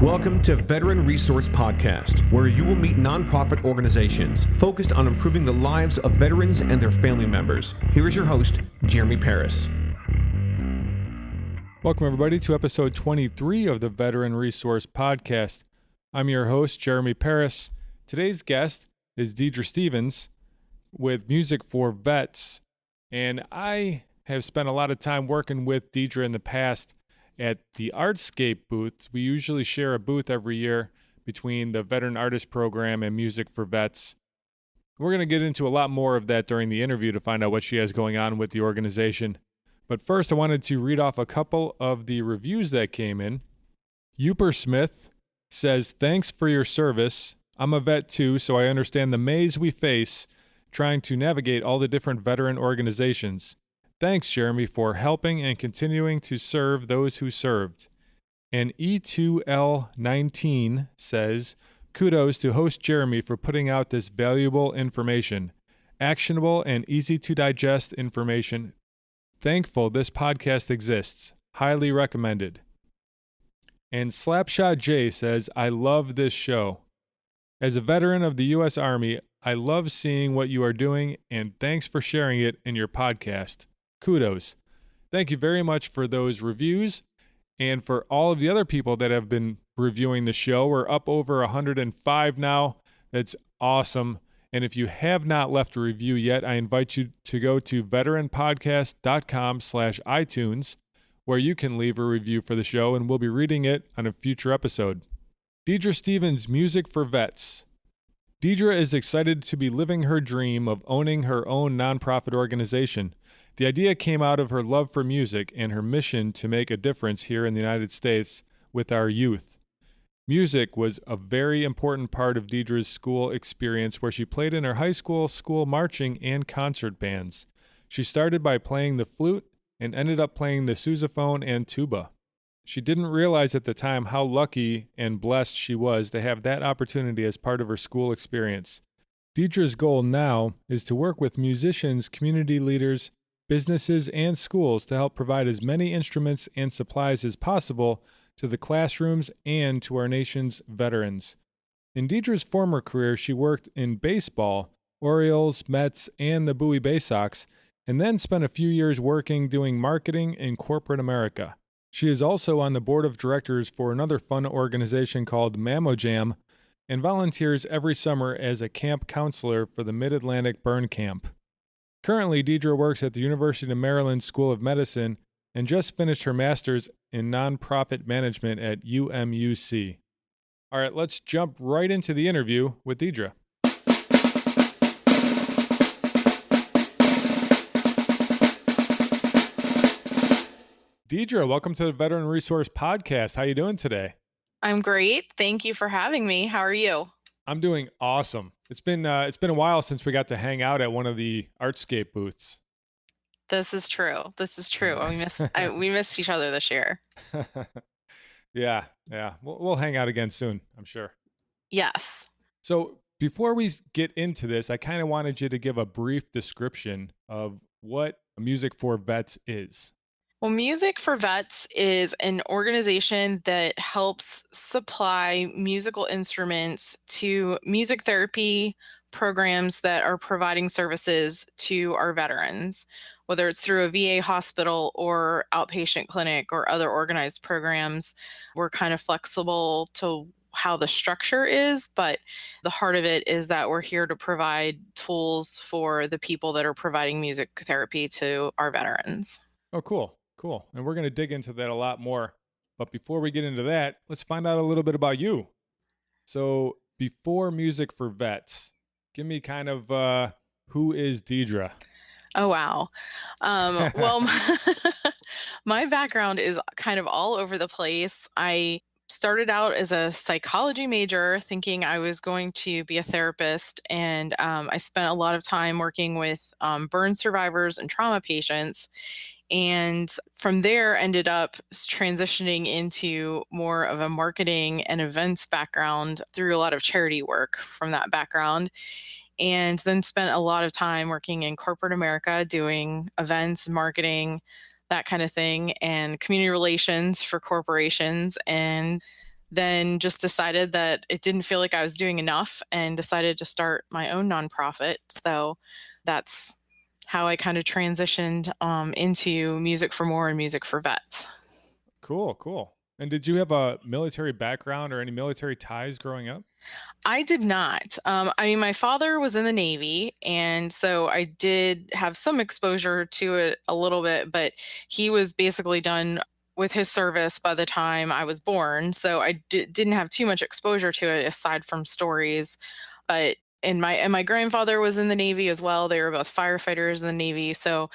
Welcome to Veteran Resource Podcast, where you will meet nonprofit organizations focused on improving the lives of veterans and their family members. Here is your host, Jeremy Paris. Welcome, everybody, to episode 23 of the Veteran Resource Podcast. I'm your host, Jeremy Paris. Today's guest is Dedira Stevens with Music for Vets. And I have spent a lot of time working with Dedira in the past at the Artscape booths. We usually share a booth every year between the Veteran Artist Program and Music for Vets. We're going to get into a lot more of that during the interview to find out what she has going on with the organization. But first, I wanted to read off a couple of the reviews that came in. Uper Smith says, "Thanks for your service. I'm a vet too, so I understand the maze we face trying to navigate all the different veteran organizations. Thanks, Jeremy, for helping and continuing to serve those who served." And E2L19 says, "Kudos to host Jeremy for putting out this valuable information. Actionable and easy to digest information. Thankful this podcast exists. Highly recommended." And Slapshot J says, "I love this show. As a veteran of the U.S. Army, I love seeing what you are doing, and thanks for sharing it in your podcast. Kudos." Thank you very much for those reviews and for all of the other people that have been reviewing the show. We're up over 105 now. That's awesome. And if you have not left a review yet, I invite you to go to veteranpodcast.com/iTunes, where you can leave a review for the show, and we'll be reading it on a future episode. Dedira Stevens, Music for Vets. Dedira is excited to be living her dream of owning her own nonprofit organization. The idea came out of her love for music and her mission to make a difference here in the United States with our youth. Music was a very important part of Dedira's school experience, where she played in her high school marching and concert bands. She started by playing the flute and ended up playing the sousaphone and tuba. She didn't realize at the time how lucky and blessed she was to have that opportunity as part of her school experience. Dedira's goal now is to work with musicians, community leaders, businesses, and schools to help provide as many instruments and supplies as possible to the classrooms and to our nation's veterans. In Dedira's former career, she worked in baseball, Orioles, Mets, and the Bowie Baysox, and then spent a few years doing marketing in corporate America. She is also on the board of directors for another fun organization called Mammojam and volunteers every summer as a camp counselor for the Mid-Atlantic Burn Camp. Currently, Dedira works at the University of Maryland School of Medicine and just finished her master's in nonprofit management at UMUC. All right, let's jump right into the interview with Dedira. Dedira, welcome to the Veteran Resource Podcast. How are you doing today? I'm great. Thank you for having me. How are you? I'm doing awesome. It's been a while since we got to hang out at one of the Artscape booths. This is true. We missed each other this year. Yeah. We'll hang out again soon, I'm sure. Yes. So before we get into this, I kind of wanted you to give a brief description of what Music for Vets is. Well, Music for Vets is an organization that helps supply musical instruments to music therapy programs that are providing services to our veterans, whether it's through a VA hospital or outpatient clinic or other organized programs. We're kind of flexible to how the structure is, but the heart of it is that we're here to provide tools for the people that are providing music therapy to our veterans. Oh, cool. And we're going to dig into that a lot more. But before we get into that, let's find out a little bit about you. So before Music for Vets, give me kind of who is Dedira? Oh, wow. Well, my background is kind of all over the place. I started out as a psychology major thinking I was going to be a therapist. And I spent a lot of time working with burn survivors and trauma patients. And from there ended up transitioning into more of a marketing and events background through a lot of charity work from that background. And then spent a lot of time working in corporate America doing events, marketing, that kind of thing, and community relations for corporations. And then just decided that it didn't feel like I was doing enough and decided to start my own nonprofit. So that's how I kind of transitioned into Music for More and Music for Vets. Cool, cool. And did you have a military background or any military ties growing up? I did not. I mean, my father was in the Navy, and so I did have some exposure to it a little bit, but he was basically done with his service by the time I was born. So I didn't have too much exposure to it aside from stories. But and my grandfather was in the Navy as well. They were both firefighters in the Navy. So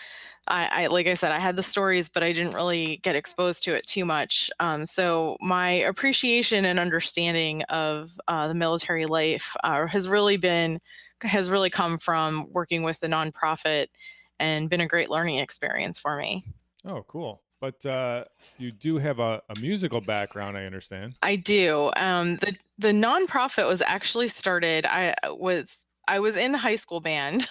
I like I said, I had the stories, but I didn't really get exposed to it too much. So my appreciation and understanding of the military life has really come from working with the nonprofit and been a great learning experience for me. Oh, cool. But you do have a musical background, I understand. I do. The nonprofit was actually started. I was in high school band,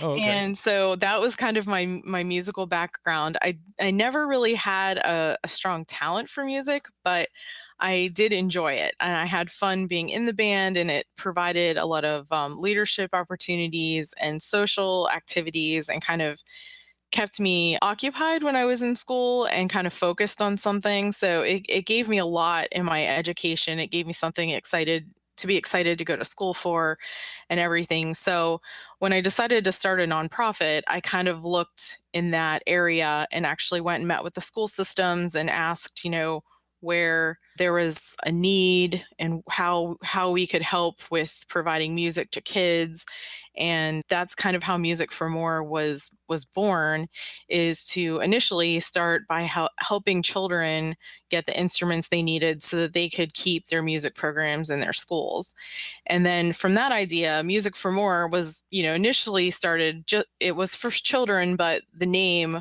Oh, okay. and so that was kind of my musical background. I never really had a strong talent for music, but I did enjoy it, and I had fun being in the band, and it provided a lot of leadership opportunities and social activities, and kind of kept me occupied when I was in school and kind of focused on something. So it gave me a lot in my education. It gave me something excited to go to school for and everything. So when I decided to start a nonprofit, I kind of looked in that area and actually went and met with the school systems and asked, where there was a need and how we could help with providing music to kids. And that's kind of how Music for More was born, is to initially start by helping children get the instruments they needed so that they could keep their music programs in their schools. And then from that idea, Music for More was, initially started, it was for children, but the name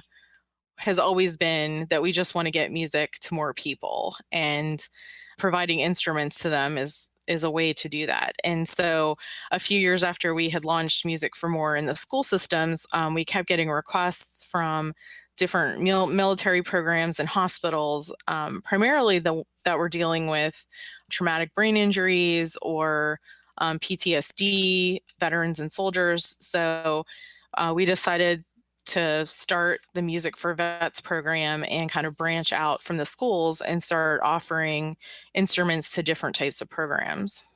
has always been that we just want to get music to more people, and providing instruments to them is a way to do that. And so a few years after we had launched Music for More in the school systems, we kept getting requests from different military programs and hospitals, primarily that were dealing with traumatic brain injuries or PTSD, veterans and soldiers. So we decided to start the Music for Vets program and kind of branch out from the schools and start offering instruments to different types of programs.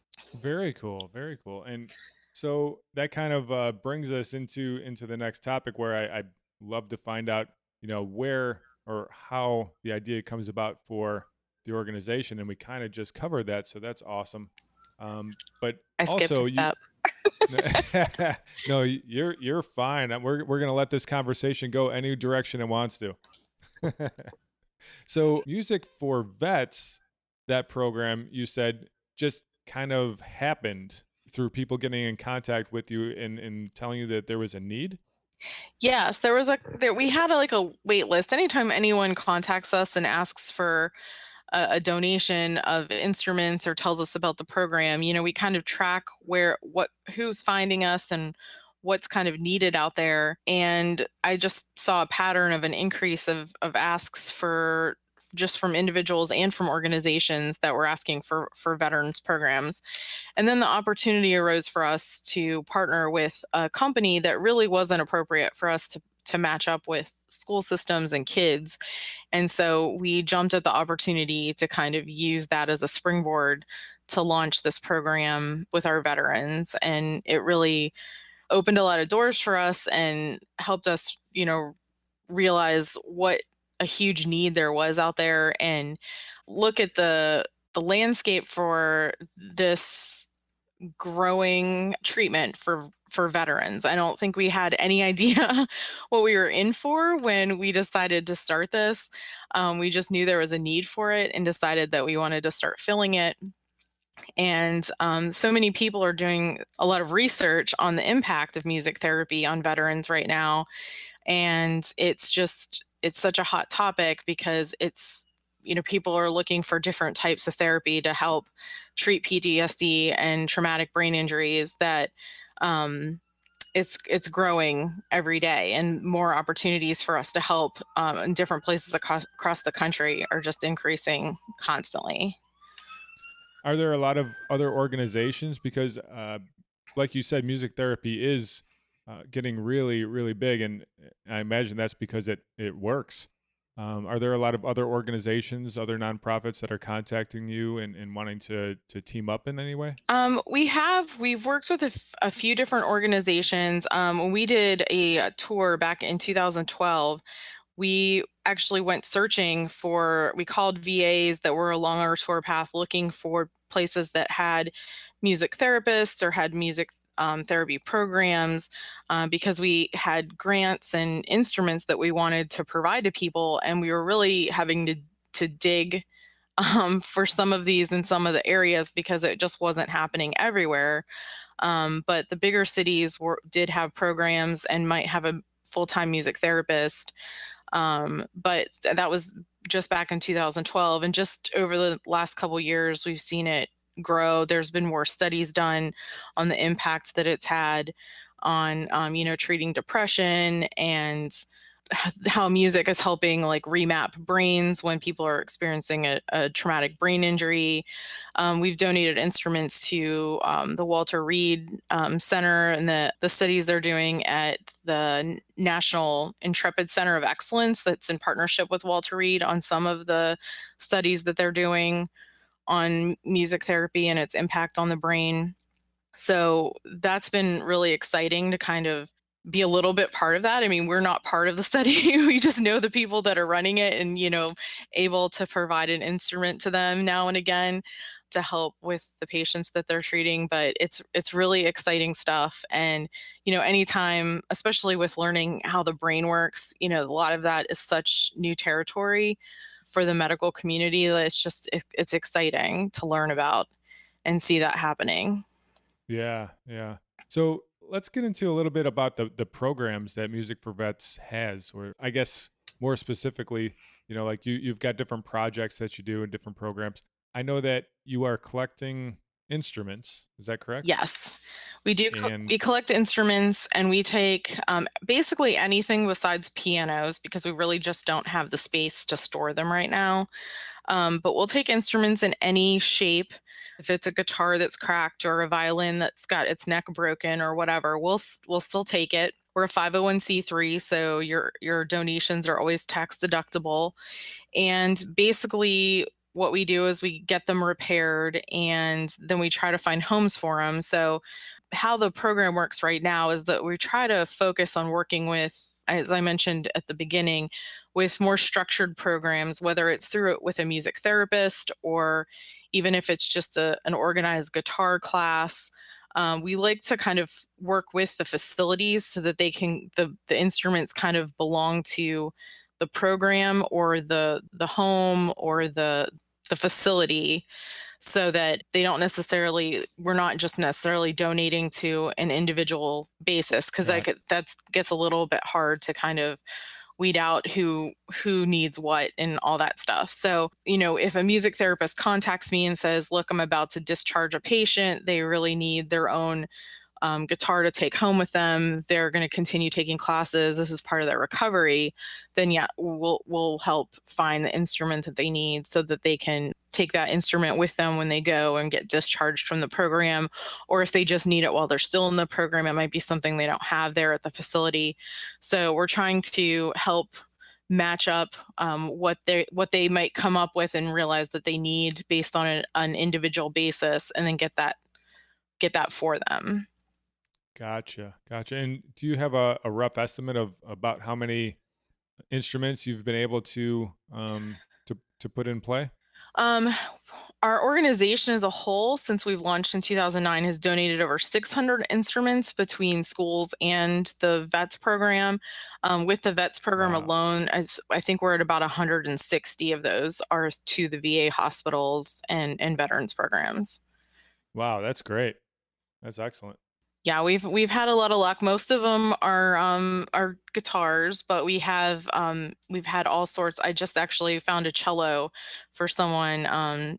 Very cool, very cool. And so that kind of brings us into the next topic, where I'd love to find out, where or how the idea comes about for the organization, and we kind of just covered that, so that's awesome. But I skipped also a you, step. no, you're fine. We're gonna let this conversation go any direction it wants to. So, Music for Vets, that program, you said, just kind of happened through people getting in contact with you and telling you that there was a need. Yes, we had like a wait list. Anytime anyone contacts us and asks for a donation of instruments or tells us about the program, we kind of track who's finding us and what's kind of needed out there. And I just saw a pattern of an increase of asks for just from individuals and from organizations that were asking for veterans programs. And then the opportunity arose for us to partner with a company that really wasn't appropriate for us to match up with school systems and kids. And so we jumped at the opportunity to kind of use that as a springboard to launch this program with our veterans. And it really opened a lot of doors for us and helped us, realize what a huge need there was out there, and look at the landscape for this growing treatment for veterans. I don't think we had any idea what we were in for when we decided to start this. We just knew there was a need for it and decided that we wanted to start filling it. And so many people are doing a lot of research on the impact of music therapy on veterans right now. And it's such a hot topic because people are looking for different types of therapy to help treat PTSD and traumatic brain injuries, that it's growing every day, and more opportunities for us to help in different places across the country are just increasing constantly. Are there a lot of other organizations? Because, like you said, music therapy is getting really, really big, and I imagine that's because it works. Are there a lot of other organizations, other nonprofits that are contacting you and wanting to team up in any way? We've worked with a few different organizations. When we did a tour back in 2012, we actually went searching for, we called VAs that were along our tour path looking for places that had music therapists or had music therapy programs, because we had grants and instruments that we wanted to provide to people, and we were really having to dig for some of these in some of the areas because it just wasn't happening everywhere. But the bigger cities did have programs and might have a full-time music therapist. But that was just back in 2012, and just over the last couple years, we've seen it grow. There's been more studies done on the impact that it's had on, treating depression, and how music is helping like remap brains when people are experiencing a traumatic brain injury. We've donated instruments to the Walter Reed Center, and the studies they're doing at the National Intrepid Center of Excellence that's in partnership with Walter Reed on some of the studies that they're doing on music therapy and its impact on the brain. So that's been really exciting to kind of be a little bit part of that. I mean, we're not part of the study. We just know the people that are running it and, able to provide an instrument to them now and again to help with the patients that they're treating. But it's really exciting stuff. And, anytime, especially with learning how the brain works, a lot of that is such new territory for the medical community that it's exciting to learn about and see that happening. Yeah, yeah. So let's get into a little bit about the programs that Music for Vets has, or I guess more specifically, like you've got different projects that you do and different programs. I know that you are collecting instruments. Is that correct? Yes, we do. And We collect instruments, and we take basically anything besides pianos because we really just don't have the space to store them right now. But we'll take instruments in any shape. If it's a guitar that's cracked or a violin that's got its neck broken or whatever, we'll still take it. We're a 501(c)(3), so your donations are always tax deductible. And basically, what we do is we get them repaired, and then we try to find homes for them. So how the program works right now is that we try to focus on working with, as I mentioned at the beginning, with more structured programs, whether it's through it with a music therapist or even if it's just an organized guitar class. We like to kind of work with the facilities so that the instruments kind of belong to the program or the home or the facility, so that we're not just necessarily donating to an individual basis, because right. that gets a little bit hard to kind of weed out who needs what and all that stuff. So, if a music therapist contacts me and says, look, I'm about to discharge a patient, they really need their own guitar to take home with them, they're going to continue taking classes, this is part of their recovery, then yeah, we'll help find the instrument that they need so that they can take that instrument with them when they go and get discharged from the program. Or if they just need it while they're still in the program, it might be something they don't have there at the facility. So we're trying to help match up what they might come up with and realize that they need based on an individual basis, and then get that for them. Gotcha. Gotcha. And do you have a rough estimate of about how many instruments you've been able to put in play? Um, our organization as a whole, since we've launched in 2009, has donated over 600 instruments between schools and the VETS program. With the VETS program Wow. alone, I think we're at about 160 of those are to the VA hospitals and veterans programs. Wow, that's great. That's excellent. Yeah, we've had a lot of luck. Most of them are guitars, but we've had all sorts. I just actually found a cello for someone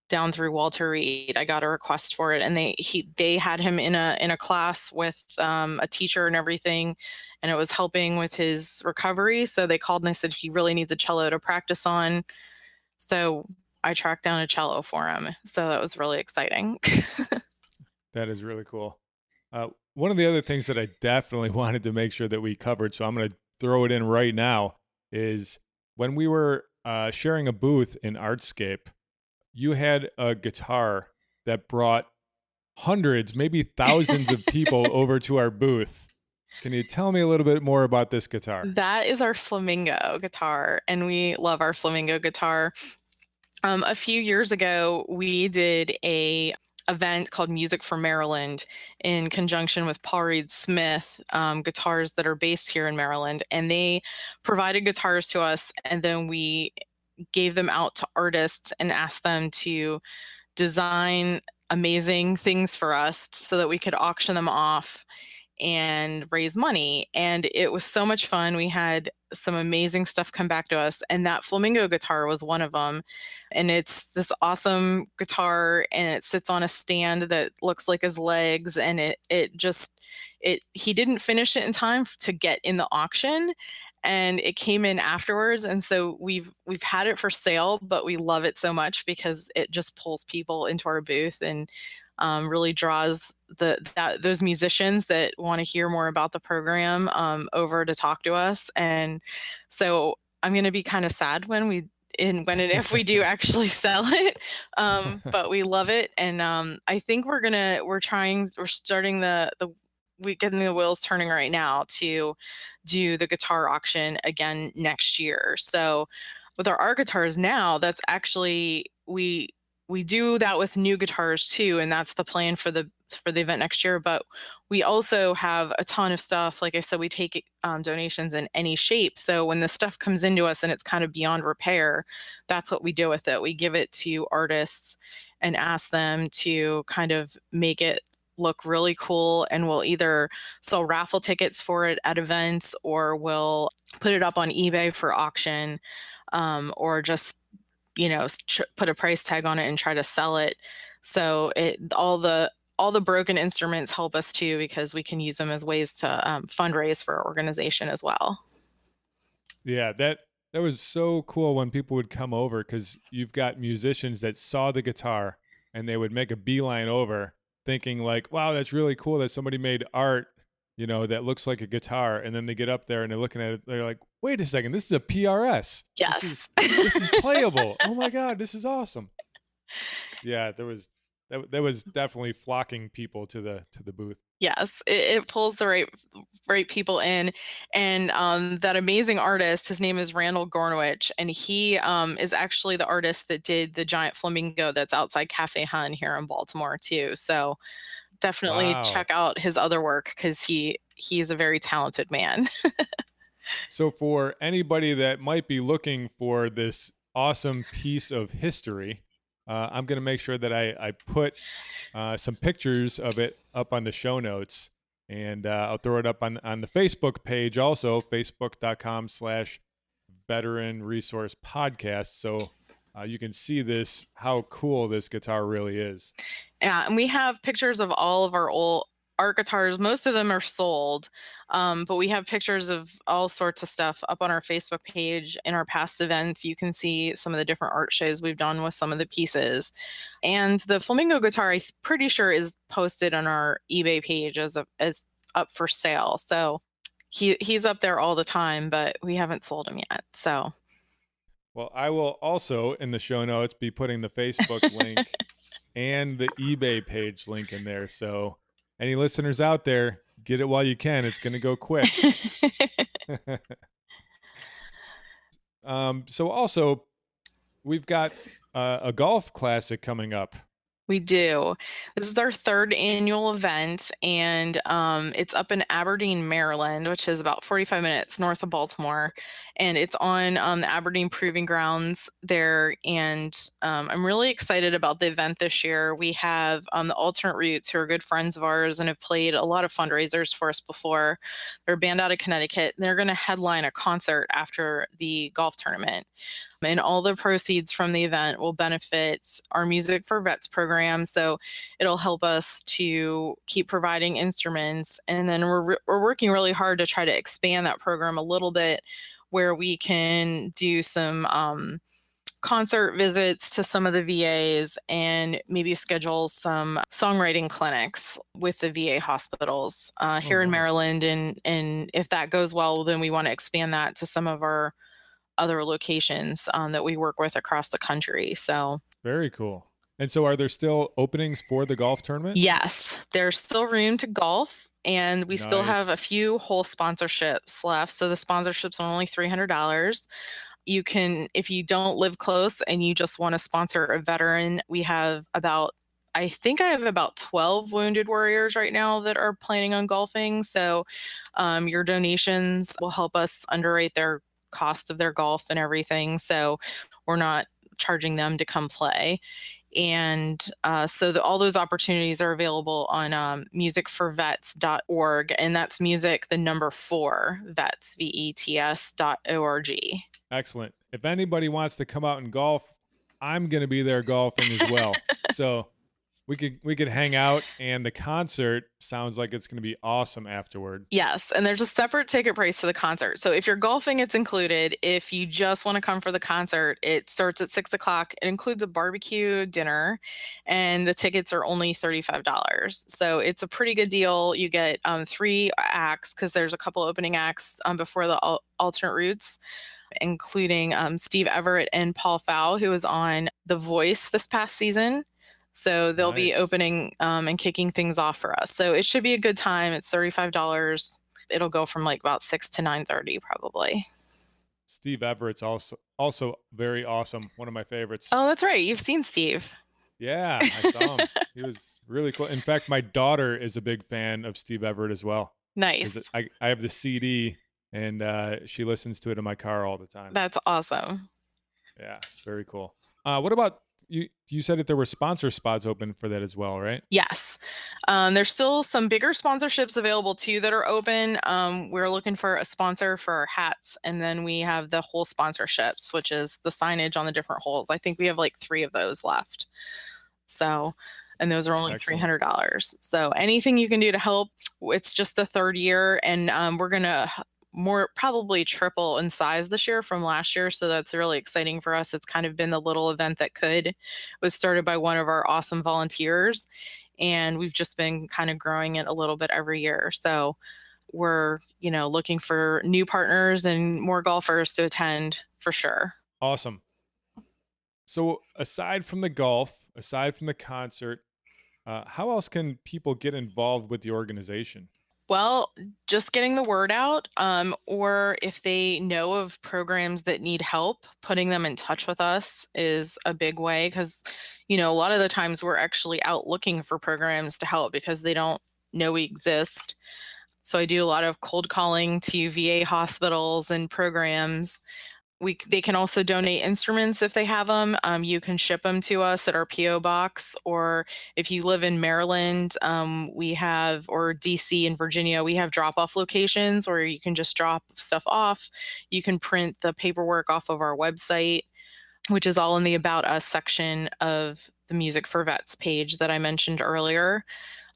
down through Walter Reed. I got a request for it, and they had him in a class with a teacher and everything, and it was helping with his recovery. So they called and they said he really needs a cello to practice on. So I tracked down a cello for him. So that was really exciting. That is really cool. One of the other things that I definitely wanted to make sure that we covered, so I'm going to throw it in right now, is when we were sharing a booth in Artscape, you had a guitar that brought hundreds, maybe thousands of people over to our booth. Can you tell me a little bit more about this guitar? That is our flamingo guitar, and we love our flamingo guitar. A few years ago, we did a event called Music for Maryland in conjunction with Paul Reed Smith guitars that are based here in Maryland, and they provided guitars to us, and then we gave them out to artists and asked them to design amazing things for us so that we could auction them off and raise money. And it was so much fun. We had some amazing stuff come back to us, and that flamingo guitar was one of them. And it's this awesome guitar, and it sits on a stand that looks like his legs, and he didn't finish it in time to get in the auction, and it came in afterwards. And so we've had it for sale, but we love it so much because it just pulls people into our booth and really draws those musicians that want to hear more about the program over to talk to us. And so I'm going to be kind of sad when and if we do actually sell it, but we love it. And I think we're starting we're getting the wheels turning right now to do the guitar auction again next year. So with our guitars now, that's actually, we do that with new guitars too, and that's the plan for the event next year. But we also have a ton of stuff. Like I said, we take donations in any shape. So when the stuff comes into us and it's kind of beyond repair, that's what we do with it. We give it to artists and ask them to kind of make it look really cool, and we'll either sell raffle tickets for it at events, or we'll put it up on eBay for auction, or just put a price tag on it and try to sell it. So all the broken instruments help us too, because we can use them as ways to fundraise for our organization as well. Yeah, that was so cool when people would come over, because you've got musicians that saw the guitar and they would make a beeline over, thinking like, wow, that's really cool that somebody made art, that looks like a guitar. And then they get up there and they're looking at it, they're like, wait a second, this is a PRS. Yes. This is playable. Oh my God, this is awesome. Yeah, that was definitely flocking people to the booth. Yes, it pulls the right people in. And that amazing artist, his name is Randall Gornwich, and he is actually the artist that did the giant flamingo that's outside Cafe Hun here in Baltimore too. So definitely check out his other work, because he's a very talented man. So for anybody that might be looking for this awesome piece of history, I'm going to make sure that I put some pictures of it up on the show notes, and I'll throw it up on the Facebook page also, facebook.com/veteran resource podcast. So you can see how cool this guitar really is. Yeah, and we have pictures of all of our old art guitars. Most of them are sold, but we have pictures of all sorts of stuff up on our Facebook page. In our past events, you can see some of the different art shows we've done with some of the pieces. And the flamingo guitar, I'm pretty sure, is posted on our eBay page as up for sale. So he's up there all the time, but we haven't sold him yet. So, well, I will also in the show notes be putting the Facebook link and the eBay page link in there. So any listeners out there, get it while you can. It's going to go quick. So also, we've got a golf classic coming up. We do. This is our third annual event, and it's up in Aberdeen, Maryland, which is about 45 minutes north of Baltimore. And it's on the Aberdeen Proving Grounds there. And I'm really excited about the event this year. We have the Alternate Roots, who are good friends of ours and have played a lot of fundraisers for us before. They're a band out of Connecticut. They're going to headline a concert after the golf tournament. And all the proceeds from the event will benefit our Music for Vets program. So it'll help us to keep providing instruments. And then we're working really hard to try to expand that program a little bit, where we can do some concert visits to some of the VAs and maybe schedule some songwriting clinics with the VA hospitals here in nice. Maryland. And if that goes well, then we want to expand that to some of our other locations that we work with across the country. So Very cool. And so are there still openings for the golf tournament? yes, there's still room to golf, and we still have a Nice. few whole sponsorships left. So the sponsorships are only $300. You can, if you don't live close and you just want to sponsor a veteran, we have about, I think I have about 12 wounded warriors right now that are planning on golfing. So your donations will help us underwrite their cost of their golf and everything. So we're not charging them to come play. And so all those opportunities are available on musicforvets.org. And that's music, the number 4, vets, VETS.org. Excellent. If anybody wants to come out and golf, I'm going to be there golfing as well. So we could hang out, and the concert sounds like it's going to be awesome afterward. Yes, and there's a separate ticket price for the concert. So if you're golfing, it's included. If you just want to come for the concert, it starts at 6:00. It includes a barbecue dinner, and the tickets are only $35. So it's a pretty good deal. You get 3 acts because there's a couple opening acts before the alternate routes, including Steve Everett and Paul Fow, who was on The Voice this past season. So they'll be Nice. opening and kicking things off for us. So it should be a good time. It's $35. It'll go from like about 6 to 9:30 probably. Steve Everett's also very awesome. One of my favorites. Oh, that's right. You've seen Steve. Yeah, I saw him. He was really cool. In fact, my daughter is a big fan of Steve Everett as well. Nice. I have the CD, and she listens to it in my car all the time. That's awesome. Yeah, very cool. What about you? You said that there were sponsor spots open for that as well, right? Yes. There's still some bigger sponsorships available too that are open. We're looking for a sponsor for our hats, and then we have the whole sponsorships, which is the signage on the different holes. I think we have like 3 of those left. So, and those are only Excellent. $300. So anything you can do to help. It's just the 3rd year, and we're gonna probably triple in size this year from last year. So that's really exciting for us. It's kind of been the little event that could. It was started by one of our awesome volunteers, and we've just been kind of growing it a little bit every year. So we're, looking for new partners and more golfers to attend for sure. Awesome. So aside from the golf, aside from the concert, how else can people get involved with the organization? Well, just getting the word out, or if they know of programs that need help, putting them in touch with us is a big way because, a lot of the times we're actually out looking for programs to help because they don't know we exist. So I do a lot of cold calling to VA hospitals and programs. They can also donate instruments if they have them. You can ship them to us at our PO box, or if you live in Maryland, we have, or DC and Virginia, we have drop-off locations where you can just drop stuff off. You can print the paperwork off of our website, which is all in the About Us section of the Music for Vets page that I mentioned earlier.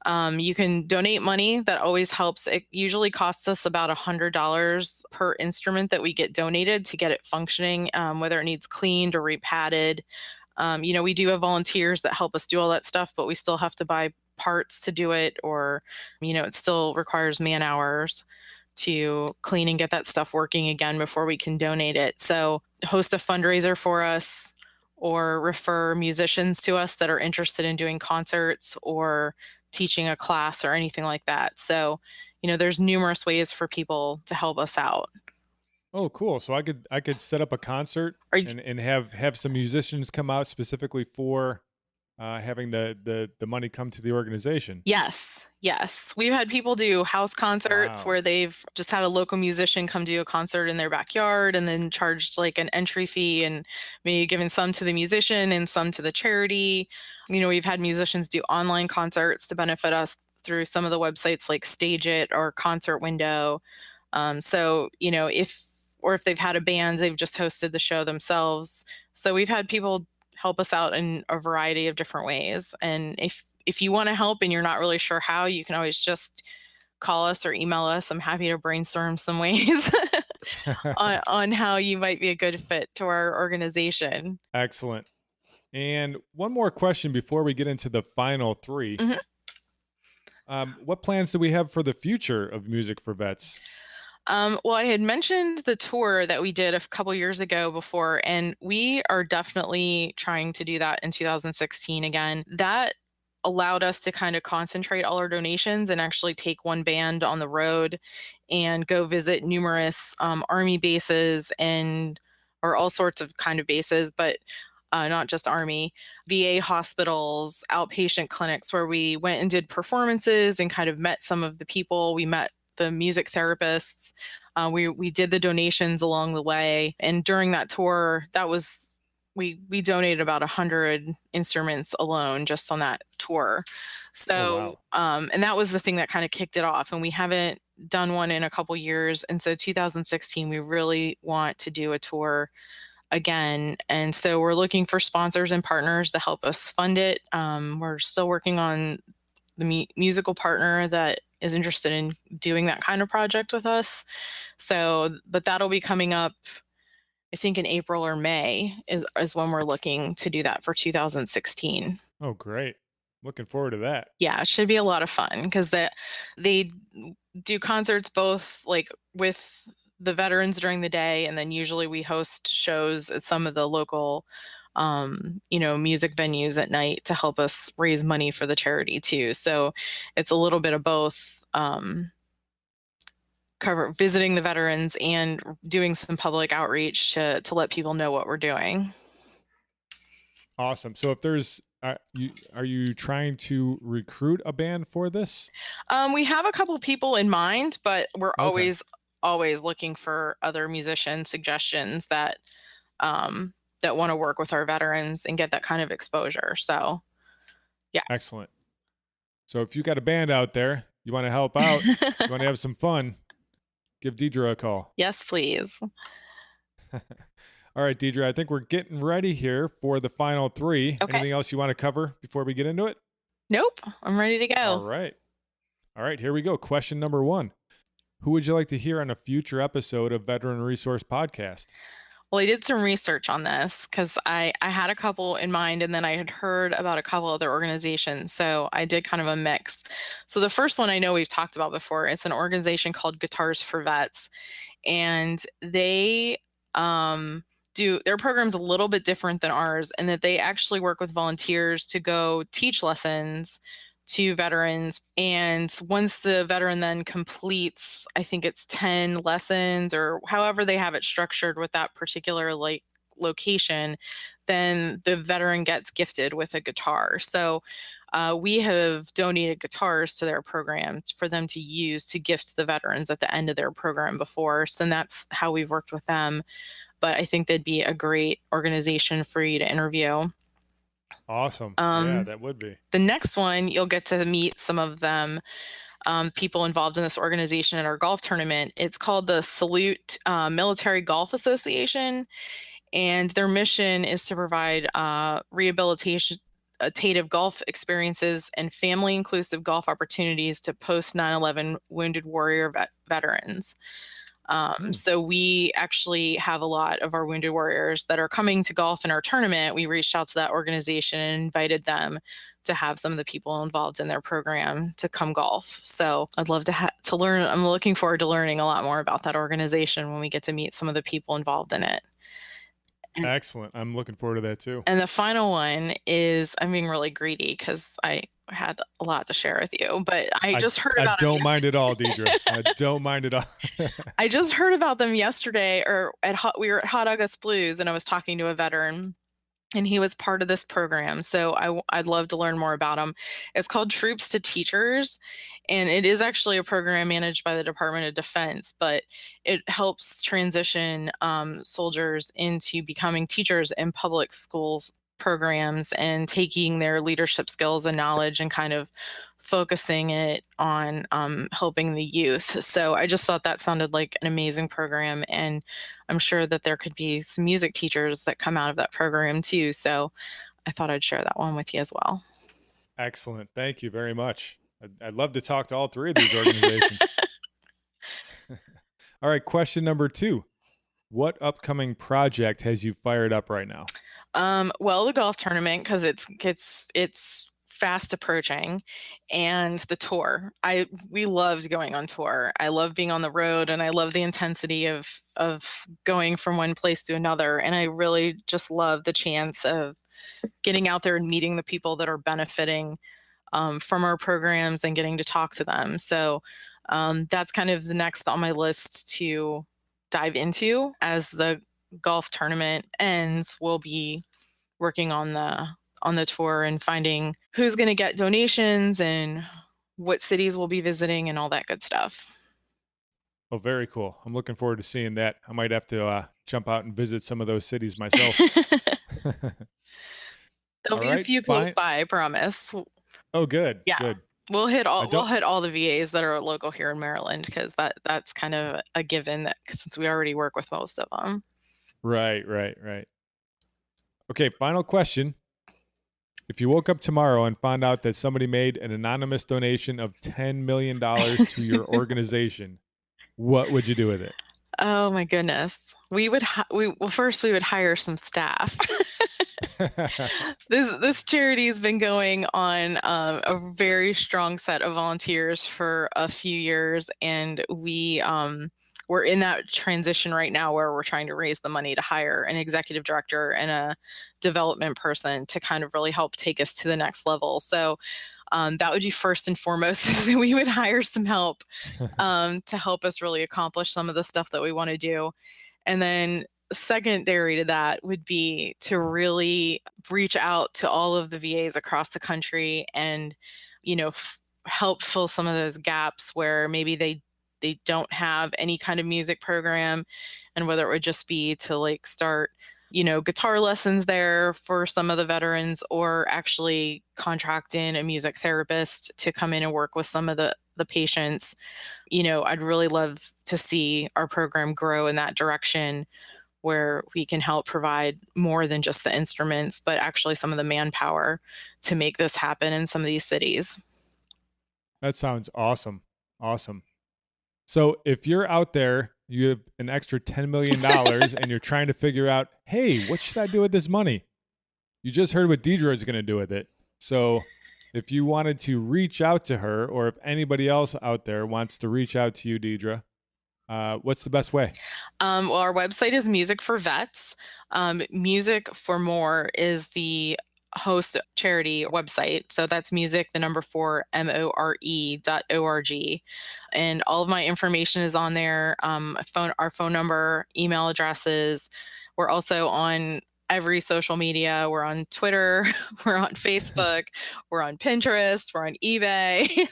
You can donate money. That always helps. It usually costs us about $100 per instrument that we get donated to get it functioning, whether it needs cleaned or repatted. We do have volunteers that help us do all that stuff, but we still have to buy parts to do it, or, it still requires man hours to clean and get that stuff working again before we can donate it. So host a fundraiser for us, or refer musicians to us that are interested in doing concerts or teaching a class or anything like that. So, there's numerous ways for people to help us out. Oh, cool. So I could set up a concert and have some musicians come out specifically for having the money come to the organization. Yes. We've had people do house concerts. Wow. Where they've just had a local musician come do a concert in their backyard and then charged like an entry fee, and maybe given some to the musician and some to the charity. We've had musicians do online concerts to benefit us through some of the websites like Stage It or Concert Window. So, if they've had a band, they've just hosted the show themselves. So we've had people help us out in a variety of different ways. And if you want to help and you're not really sure how, you can always just call us or email us. I'm happy to brainstorm some ways. on how you might be a good fit to our organization. Excellent. And one more question before we get into the final three. What plans do we have for the future of Music for Vets? Well, I had mentioned the tour that we did a couple years ago before, and we are definitely trying to do that in 2016 again. That allowed us to kind of concentrate all our donations and actually take one band on the road and go visit numerous Army bases or all sorts of kind of bases, but not just Army, VA hospitals, outpatient clinics where we went and did performances and kind of met some of the people. We met the music therapists. We did the donations along the way. And during that tour, we donated about 100 instruments alone just on that tour. So, and that was the thing that kind of kicked it off. And we haven't done one in a couple years. And so 2016, we really want to do a tour again. And so we're looking for sponsors and partners to help us fund it. We're still working on the musical partner that is interested in doing that kind of project with us. So, but that'll be coming up, I think in April or May is when we're looking to do that for 2016. Oh, great. Looking forward to that. Yeah, it should be a lot of fun because they do concerts both like with the veterans during the day, and then usually we host shows at some of the local music venues at night to help us raise money for the charity too. So it's a little bit of both, visiting the veterans and doing some public outreach to let people know what we're doing. Awesome. So if there's, are you trying to recruit a band for this? We have a couple people in mind, but we're always looking for other musician suggestions that want to work with our veterans and get that kind of exposure. So, yeah. Excellent. So if you got a band out there, you want to help out, you want to have some fun, give Dedira a call. Yes, please. All right, Dedira, I think we're getting ready here for the final three. Okay. Anything else you want to cover before we get into it? Nope. I'm ready to go. All right, here we go. Question number 1. Who would you like to hear on a future episode of Veteran Resource Podcast? Well, I did some research on this because I had a couple in mind, and then I had heard about a couple other organizations. So I did kind of a mix. So the first one I know we've talked about before, it's an organization called Guitars for Vets. And they their program's a little bit different than ours in that they actually work with volunteers to go teach lessons to veterans. And once the veteran then completes, I think it's 10 lessons or however they have it structured with that particular location, then the veteran gets gifted with a guitar. So we have donated guitars to their programs for them to use to gift the veterans at the end of their program before. So that's how we've worked with them. But I think they'd be a great organization for you to interview. Awesome. Yeah, that would be. The next one, you'll get to meet some of them, people involved in this organization at our golf tournament. It's called the Salute Military Golf Association, and their mission is to provide rehabilitative golf experiences and family-inclusive golf opportunities to post-9/11 wounded warrior veterans. So we actually have a lot of our wounded warriors that are coming to golf in our tournament. We reached out to that organization and invited them to have some of the people involved in their program to come golf. So I'd love to learn. I'm looking forward to learning a lot more about that organization when we get to meet some of the people involved in it. Excellent. I'm looking forward to that too. And the final one is, I'm being really greedy because I had a lot to share with you, but I just heard about them. I don't mind at all, Dedira. I don't mind at all. I just heard about them yesterday, or we were at Hot August Blues, and I was talking to a veteran, and he was part of this program. So I'd love to learn more about them. It's called Troops to Teachers, and it is actually a program managed by the Department of Defense, but it helps transition soldiers into becoming teachers in public schools programs and taking their leadership skills and knowledge and kind of focusing it on helping the youth. So I just thought that sounded like an amazing program, and I'm sure that there could be some music teachers that come out of that program too. So I thought I'd share that one with you as well. Excellent. Thank you very much. I'd love to talk to all three of these organizations. All right, question number 2. What upcoming project has you fired up right now? Well, the golf tournament, because it's fast approaching, and the tour. We loved going on tour. I love being on the road, and I love the intensity of going from one place to another. And I really just love the chance of getting out there and meeting the people that are benefiting from our programs and getting to talk to them. So that's kind of the next on my list to dive into as the golf tournament ends. We'll be working on the tour and finding who's going to get donations and what cities we'll be visiting and all that good stuff. Oh, very cool. I'm looking forward to seeing that. I might have to jump out and visit some of those cities myself. There'll be a few close by, I promise. Oh, good. Yeah. Good. We'll hit all the VAs that are local here in Maryland, because that's kind of a given, that since we already work with most of them. Right. Okay, final question. If you woke up tomorrow and found out that somebody made an anonymous donation of $10 million to your organization, what would you do with it? Oh my goodness. First we would hire some staff. This charity has been going on a very strong set of volunteers for a few years, and we're in that transition right now where we're trying to raise the money to hire an executive director and a development person to kind of really help take us to the next level. So that would be first and foremost. We would hire some help to help us really accomplish some of the stuff that we want to do. And then secondary to that would be to really reach out to all of the VAs across the country and, help fill some of those gaps where maybe they don't have any kind of music program, and whether it would just be to start, guitar lessons there for some of the veterans, or actually contract in a music therapist to come in and work with some of the patients. I'd really love to see our program grow in that direction, where we can help provide more than just the instruments, but actually some of the manpower to make this happen in some of these cities. That sounds awesome. Awesome. So if you're out there, you have an extra $10 million and you're trying to figure out, hey, what should I do with this money? You just heard what Dedira is going to do with it. So if you wanted to reach out to her, or if anybody else out there wants to reach out to you, Dedira, what's the best way? Well, our website is Music for Vets. Music for More is the host charity website. So that's music, 4, MORE.org. And all of my information is on there. Our phone number, email addresses. We're also on every social media. We're on Twitter, we're on Facebook, we're on Pinterest, we're on eBay,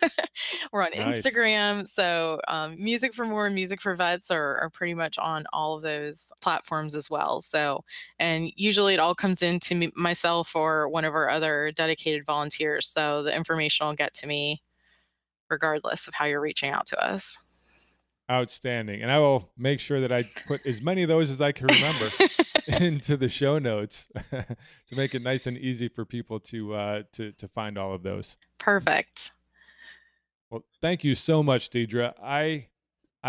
we're on Instagram. So Music for More and Music for Vets are pretty much on all of those platforms as well. So, and usually it all comes into myself or one of our other dedicated volunteers. So the information will get to me regardless of how you're reaching out to us. Outstanding. And I will make sure that I put as many of those as I can remember into the show notes to make it nice and easy for people to find all of those. Perfect. Well, thank you so much, Dedira. I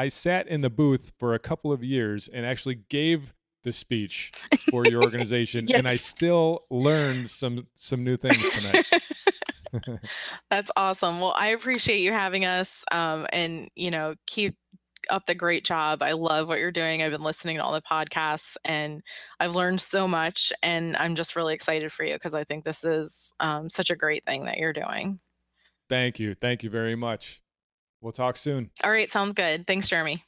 sat in the booth for a couple of years and actually gave the speech for your organization, yes. And I still learned some new things tonight. That's awesome. Well, I appreciate you having us, and keep up the great job. I love what you're doing. I've been listening to all the podcasts and I've learned so much, and I'm just really excited for you because I think this is such a great thing that you're doing. Thank you. Thank you very much. We'll talk soon. All right. Sounds good. Thanks, Jeremy.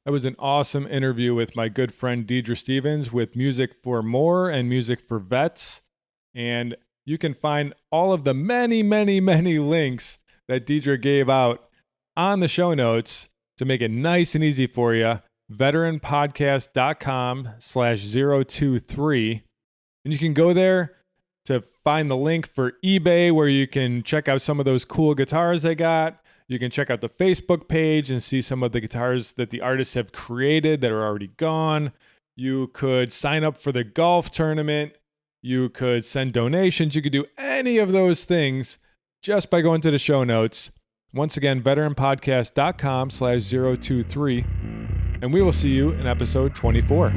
That was an awesome interview with my good friend Dedira Stevens with Music for More and Music for Vets. And you can find all of the many, many, many links that Dedira gave out on the show notes to make it nice and easy for you. veteranpodcast.com/023. And you can go there to find the link for eBay, where you can check out some of those cool guitars they got. You can check out the Facebook page and see some of the guitars that the artists have created that are already gone. You could sign up for the golf tournament. You could send donations. You could do any of those things just by going to the show notes. Once again, veteranpodcast.com/023. And we will see you in episode 24.